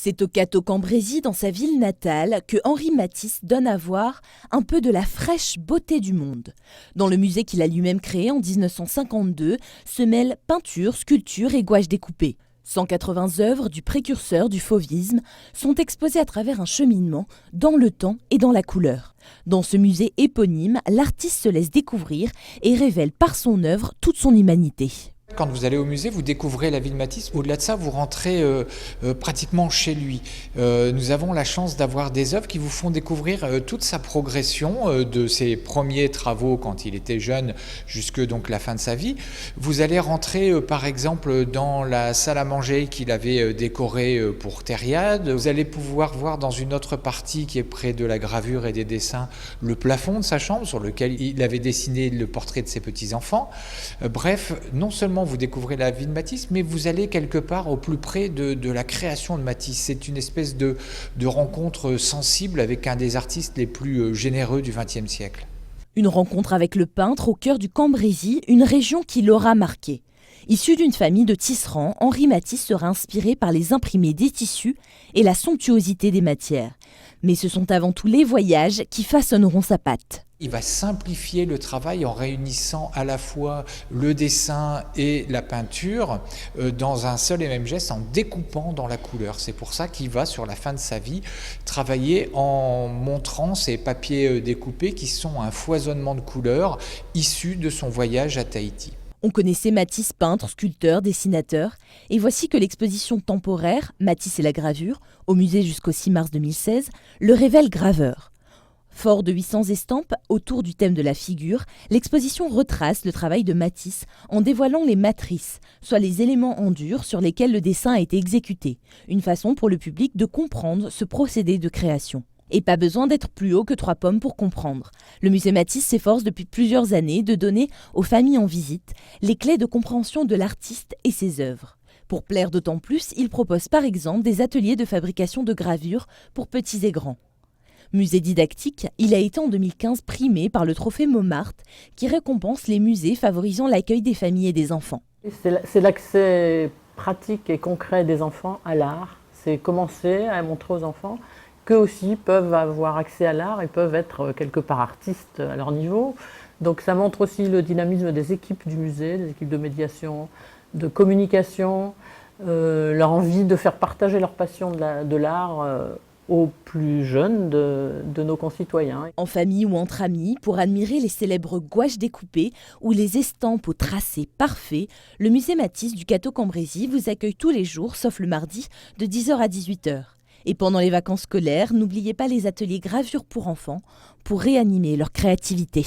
C'est au Cateau-Cambrésis, dans sa ville natale, que Henri Matisse donne à voir un peu de la fraîche beauté du monde. Dans le musée qu'il a lui-même créé en 1952, se mêlent peinture, sculpture et gouache découpée. 180 œuvres du précurseur du fauvisme sont exposées à travers un cheminement dans le temps et dans la couleur. Dans ce musée éponyme, l'artiste se laisse découvrir et révèle par son œuvre toute son humanité. Quand vous allez au musée, vous découvrez la vie de Matisse. Au-delà de ça, vous rentrez pratiquement chez lui. Nous avons la chance d'avoir des œuvres qui vous font découvrir toute sa progression de ses premiers travaux quand il était jeune jusque donc la fin de sa vie. Vous allez rentrer par exemple dans la salle à manger qu'il avait décorée pour Thériade. Vous allez pouvoir voir dans une autre partie qui est près de la gravure et des dessins le plafond de sa chambre sur lequel il avait dessiné le portrait de ses petits-enfants. Bref, non seulement vous découvrez la vie de Matisse, mais vous allez quelque part au plus près de la création de Matisse. C'est une espèce de rencontre sensible avec un des artistes les plus généreux du XXe siècle. Une rencontre avec le peintre au cœur du Cambrésis, une région qui l'aura marqué. Issu d'une famille de tisserands, Henri Matisse sera inspiré par les imprimés des tissus et la somptuosité des matières. Mais ce sont avant tout les voyages qui façonneront sa patte. Il va simplifier le travail en réunissant à la fois le dessin et la peinture dans un seul et même geste, en découpant dans la couleur. C'est pour ça qu'il va, sur la fin de sa vie, travailler en montrant ces papiers découpés qui sont un foisonnement de couleurs issus de son voyage à Tahiti. On connaissait Matisse peintre, sculpteur, dessinateur, et voici que l'exposition temporaire « Matisse et la gravure » au musée jusqu'au 6 mars 2016 le révèle graveur. Fort de 800 estampes autour du thème de la figure, l'exposition retrace le travail de Matisse en dévoilant les matrices, soit les éléments en dur sur lesquels le dessin a été exécuté, une façon pour le public de comprendre ce procédé de création. Et pas besoin d'être plus haut que 3 pommes pour comprendre. Le musée Matisse s'efforce depuis plusieurs années de donner aux familles en visite les clés de compréhension de l'artiste et ses œuvres. Pour plaire d'autant plus, il propose par exemple des ateliers de fabrication de gravures pour petits et grands. Musée didactique, il a été en 2015 primé par le trophée Montmartre qui récompense les musées favorisant l'accueil des familles et des enfants. C'est l'accès pratique et concret des enfants à l'art. C'est commencer à montrer aux enfants qu'eux aussi peuvent avoir accès à l'art et peuvent être quelque part artistes à leur niveau. Donc ça montre aussi le dynamisme des équipes du musée, des équipes de médiation, de communication, leur envie de faire partager leur passion de l'art aux plus jeunes de nos concitoyens. En famille ou entre amis, pour admirer les célèbres gouaches découpées ou les estampes au tracé parfait, le musée Matisse du Cateau-Cambrésis vous accueille tous les jours, sauf le mardi, de 10h à 18h. Et pendant les vacances scolaires, n'oubliez pas les ateliers gravure pour enfants pour réanimer leur créativité.